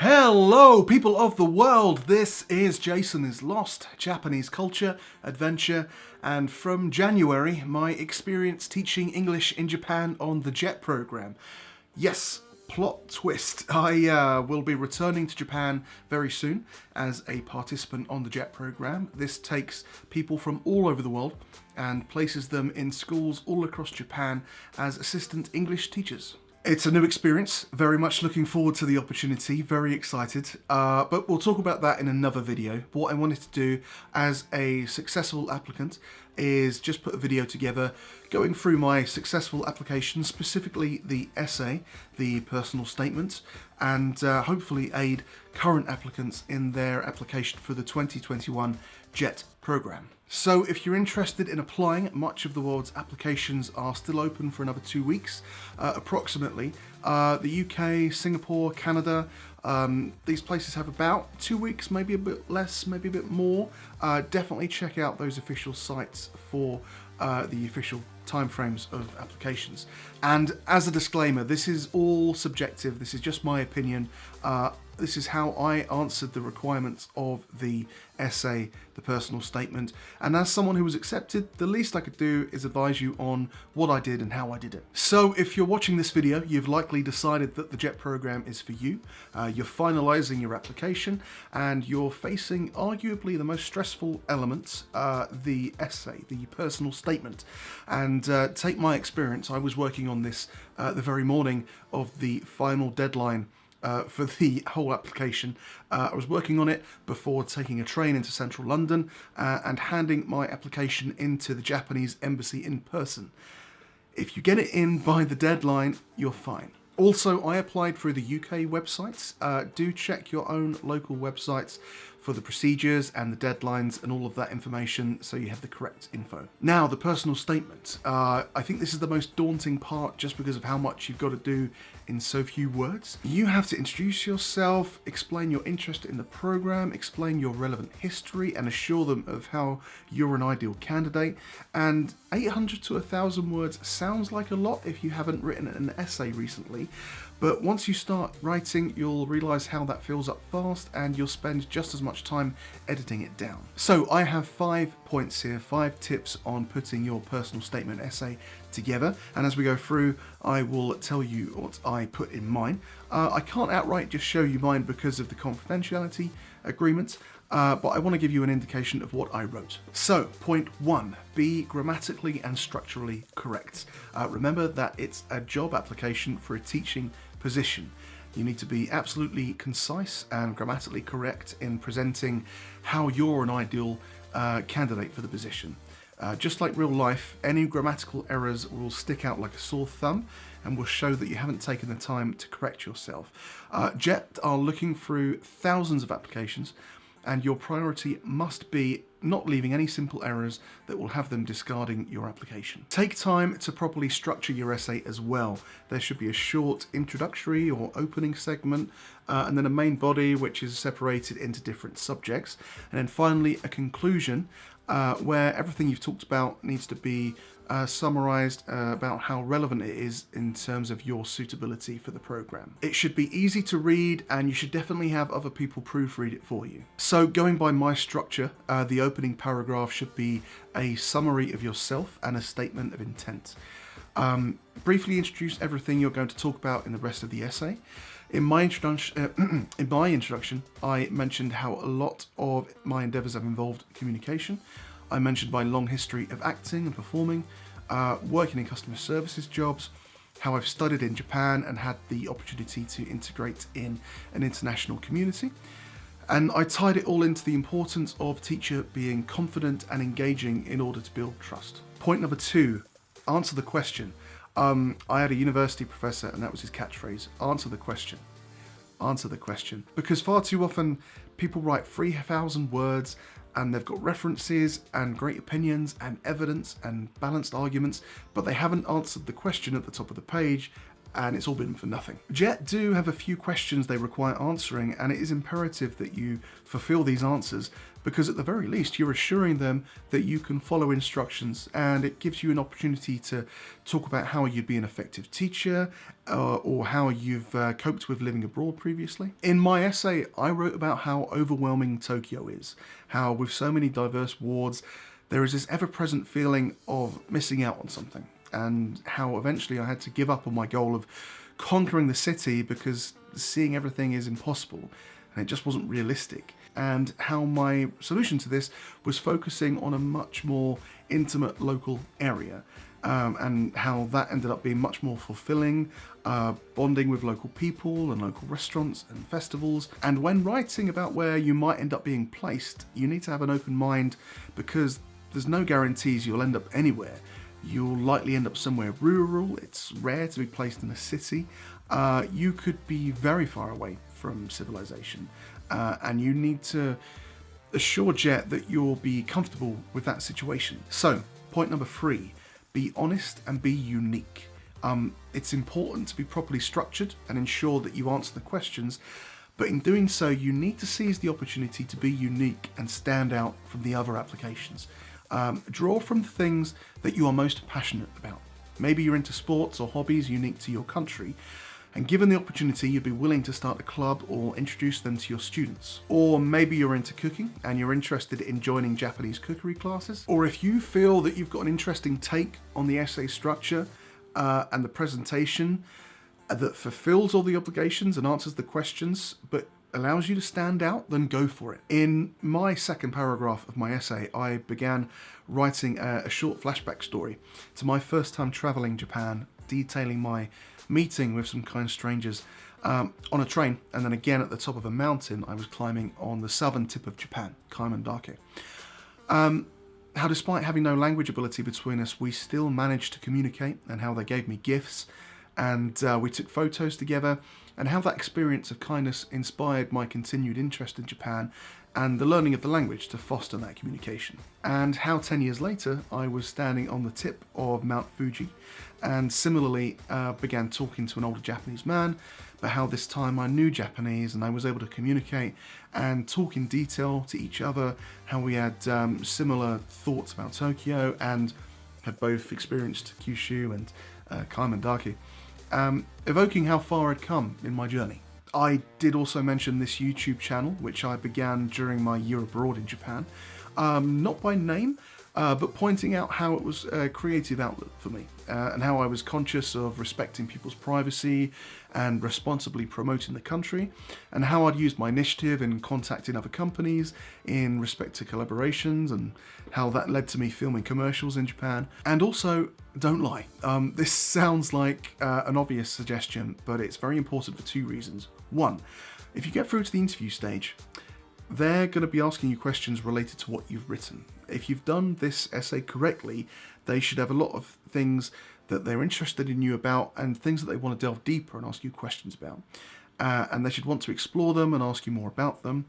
Hello, people of the world. This is Jason is Lost, Japanese culture, adventure, and from January, my experience teaching English in Japan on the JET program. Yes, plot twist. I will be returning to Japan very soon as a participant on the JET program. This takes people from all over the world and places them in schools all across Japan as assistant English teachers. It's a new experience, very much looking forward to the opportunity, very excited, but we'll talk about that in another video. What I wanted to do as a successful applicant is just put a video together going through my successful applications, specifically the essay, the personal statement, and hopefully aid current applicants in their application for the 2021 JET program. So if you're interested in applying, much of the world's applications are still open for another 2 weeks, approximately. The UK, Singapore, Canada, these places have about 2 weeks, maybe a bit less, maybe a bit more. Definitely check out those official sites for the official timeframes of applications. And as a disclaimer, this is all subjective, this is just my opinion. This is how I answered the requirements of the essay, the personal statement. And as someone who was accepted, the least I could do is advise you on what I did and how I did it. So if you're watching this video, you've likely decided that the JET program is for you. You're finalizing your application and you're facing arguably the most stressful elements, the essay, the personal statement. And take my experience, I was working on this the very morning of the final deadline for the whole application. I was working on it before taking a train into central London and handing my application into the Japanese embassy in person. If you get it in by the deadline, you're fine. Also, I applied through the UK websites. Do check your own local websites for the procedures and the deadlines and all of that information so you have the correct info. Now, the personal statement. I think this is the most daunting part just because of how much you've got to do in so few words. You have to introduce yourself, explain your interest in the program, explain your relevant history, and assure them of how you're an ideal candidate. And 800 to 1,000 words sounds like a lot if you haven't written an essay recently. But once you start writing, you'll realize how that fills up fast and you'll spend just as much time editing it down. So I have 5 points here, 5 tips on putting your personal statement essay together. And as we go through, I will tell you what I put in mine. I can't outright just show you mine because of the confidentiality agreement, but I want to give you an indication of what I wrote. So, point 1, be grammatically and structurally correct. Remember that it's a job application for a teaching position. You need to be absolutely concise and grammatically correct in presenting how you're an ideal candidate for the position. Just like real life, any grammatical errors will stick out like a sore thumb and will show that you haven't taken the time to correct yourself. JET are looking through thousands of applications, and your priority must be not leaving any simple errors that will have them discarding your application. Take time to properly structure your essay as well. There should be a short introductory or opening segment, and then a main body which is separated into different subjects, and then finally a conclusion where everything you've talked about needs to be summarized about how relevant it is in terms of your suitability for the program. It should be easy to read and you should definitely have other people proofread it for you. So going by my structure, the opening paragraph should be a summary of yourself and a statement of intent. Briefly introduce everything you're going to talk about in the rest of the essay. In my introduction, I mentioned how a lot of my endeavours have involved communication. I mentioned my long history of acting and performing, working in customer services jobs, how I've studied in Japan and had the opportunity to integrate in an international community. And I tied it all into the importance of teacher being confident and engaging in order to build trust. Point number 2, answer the question. I had a university professor and that was his catchphrase, answer the question. Answer the question. Because far too often people write 3,000 words and they've got references and great opinions and evidence and balanced arguments, but they haven't answered the question at the top of the page and it's all been for nothing. JET do have a few questions they require answering, and it is imperative that you fulfill these answers, because at the very least you're assuring them that you can follow instructions, and it gives you an opportunity to talk about how you'd be an effective teacher, or how you've coped with living abroad previously. In my essay, I wrote about how overwhelming Tokyo is, how with so many diverse wards, there is this ever-present feeling of missing out on something, and how eventually I had to give up on my goal of conquering the city because seeing everything is impossible, and it just wasn't realistic. And how my solution to this was focusing on a much more intimate local area, and how that ended up being much more fulfilling, bonding with local people and local restaurants and festivals. And when writing about where you might end up being placed, you need to have an open mind, because there's no guarantees you'll end up anywhere. You'll likely end up somewhere rural. It's rare to be placed in a city. You could be very far away from civilization, and you need to assure JET that you'll be comfortable with that situation. So, point number 3, be honest and be unique. It's important to be properly structured and ensure that you answer the questions, but in doing so, you need to seize the opportunity to be unique and stand out from the other applications. Draw from the things that you are most passionate about. Maybe you're into sports or hobbies unique to your country, and given the opportunity, you'd be willing to start a club or introduce them to your students. Or maybe you're into cooking and you're interested in joining Japanese cookery classes. Or if you feel that you've got an interesting take on the essay structure and the presentation that fulfills all the obligations and answers the questions, but allows you to stand out, then go for it. In my second paragraph of my essay, I began writing a short flashback story to my first time traveling Japan, detailing my meeting with some kind strangers on a train, and then again at the top of a mountain I was climbing on the southern tip of Japan, Kaimandake. How despite having no language ability between us, we still managed to communicate, and how they gave me gifts, and we took photos together, and how that experience of kindness inspired my continued interest in Japan and the learning of the language to foster that communication. And how 10 years later I was standing on the tip of Mount Fuji and similarly began talking to an older Japanese man, but how this time I knew Japanese and I was able to communicate and talk in detail to each other, how we had similar thoughts about Tokyo and had both experienced Kyushu and Kaimandake, evoking how far I'd come in my journey. I did also mention this YouTube channel, which I began during my year abroad in Japan, not by name, but pointing out how it was a creative outlet for me, and how I was conscious of respecting people's privacy and responsibly promoting the country, and how I'd used my initiative in contacting other companies in respect to collaborations, and how that led to me filming commercials in Japan. And also, don't lie. This sounds like an obvious suggestion, but it's very important for 2 reasons. 1, if you get through to the interview stage, they're going to be asking you questions related to what you've written. If you've done this essay correctly, they should have a lot of things that they're interested in you about and things that they want to delve deeper and ask you questions about. And they should want to explore them and ask you more about them.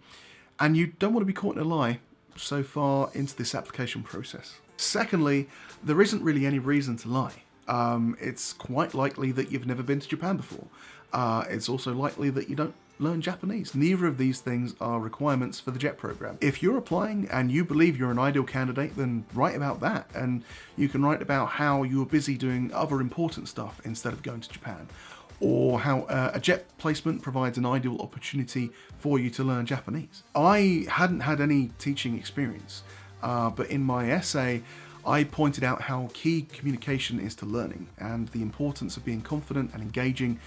And you don't want to be caught in a lie so far into this application process. Secondly, there isn't really any reason to lie. It's quite likely that you've never been to Japan before. It's also likely that you don't learn Japanese. Neither of these things are requirements for the JET program. If you're applying and you believe you're an ideal candidate, then write about that, and you can write about how you were busy doing other important stuff instead of going to Japan, or how a JET placement provides an ideal opportunity for you to learn Japanese. I hadn't had any teaching experience, but in my essay I pointed out how key communication is to learning, and the importance of being confident and engaging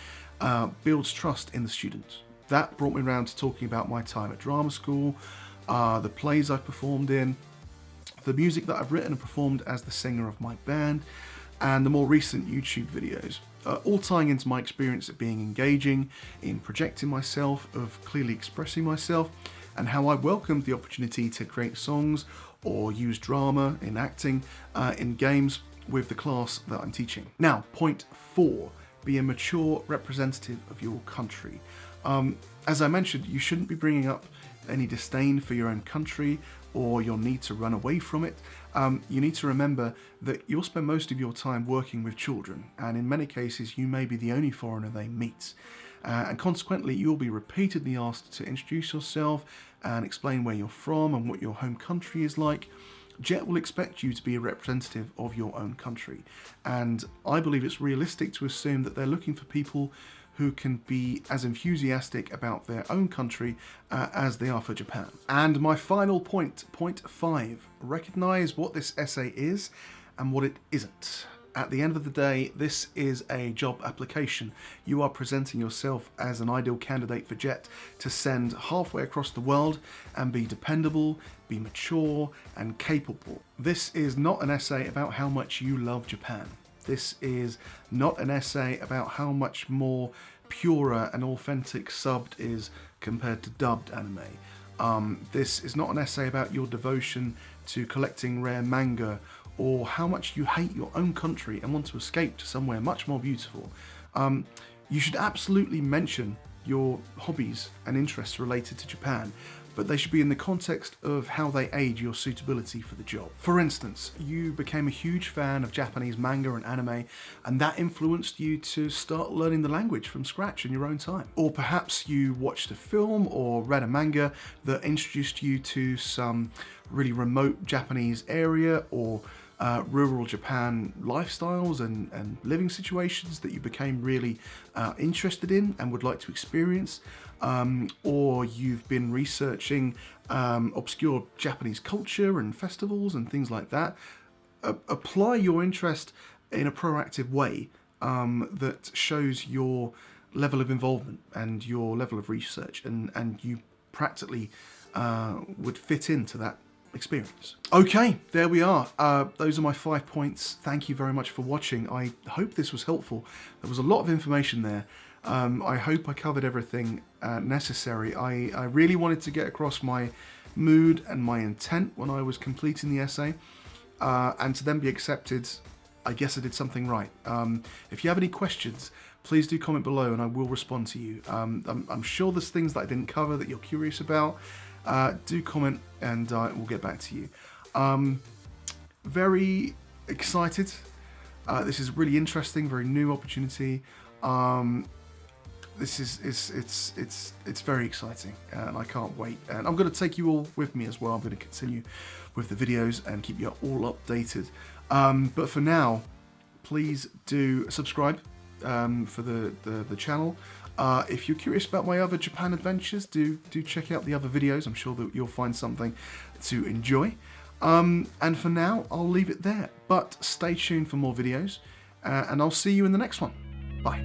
builds trust in the students. That brought me around to talking about my time at drama school, the plays I've performed in, the music that I've written and performed as the singer of my band, and the more recent YouTube videos, all tying into my experience of being engaging, in projecting myself, of clearly expressing myself, and how I welcomed the opportunity to create songs or use drama in acting, in games with the class that I'm teaching. Now, point 4, be a mature representative of your country. As I mentioned, you shouldn't be bringing up any disdain for your own country or you'll need to run away from it, you need to remember that you'll spend most of your time working with children, and in many cases you may be the only foreigner they meet. And consequently, you'll be repeatedly asked to introduce yourself and explain where you're from and what your home country is like. Jet will expect you to be a representative of your own country, and I believe it's realistic to assume that they're looking for people who can be as enthusiastic about their own country as they are for Japan. And my final point, point 5, recognize what this essay is and what it isn't. At the end of the day, this is a job application. You are presenting yourself as an ideal candidate for Jet to send halfway across the world and be dependable, be mature and capable. This is not an essay about how much you love Japan. This is not an essay about how much more purer and authentic subbed is compared to dubbed anime. This is not an essay about your devotion to collecting rare manga or how much you hate your own country and want to escape to somewhere much more beautiful. You should absolutely mention your hobbies and interests related to Japan, but they should be in the context of how they aid your suitability for the job. For instance, you became a huge fan of Japanese manga and anime, and that influenced you to start learning the language from scratch in your own time. Or perhaps you watched a film or read a manga that introduced you to some really remote Japanese area or rural Japan lifestyles and living situations that you became really interested in and would like to experience, or you've been researching obscure Japanese culture and festivals and things like that. Apply your interest in a proactive way that shows your level of involvement and your level of research, and you practically would fit into that experience. Okay, there we are. Those are my 5 points. Thank you very much for watching. I hope this was helpful. There was a lot of information there. I hope I covered everything necessary. I really wanted to get across my mood and my intent when I was completing the essay, and to then be accepted, I guess I did something right. If you have any questions, please do comment below and I will respond to you. I'm sure there's things that I didn't cover that you're curious about. Do comment and we'll get back to you. Very excited. This is really interesting, very new opportunity. This is it's very exciting, and I can't wait. And I'm going to take you all with me as well. I'm going to continue with the videos and keep you all updated. But for now, please do subscribe for the channel. If you're curious about my other Japan adventures, do check out the other videos. I'm sure that you'll find something to enjoy. And for now, I'll leave it there. But stay tuned for more videos, and I'll see you in the next one. Bye.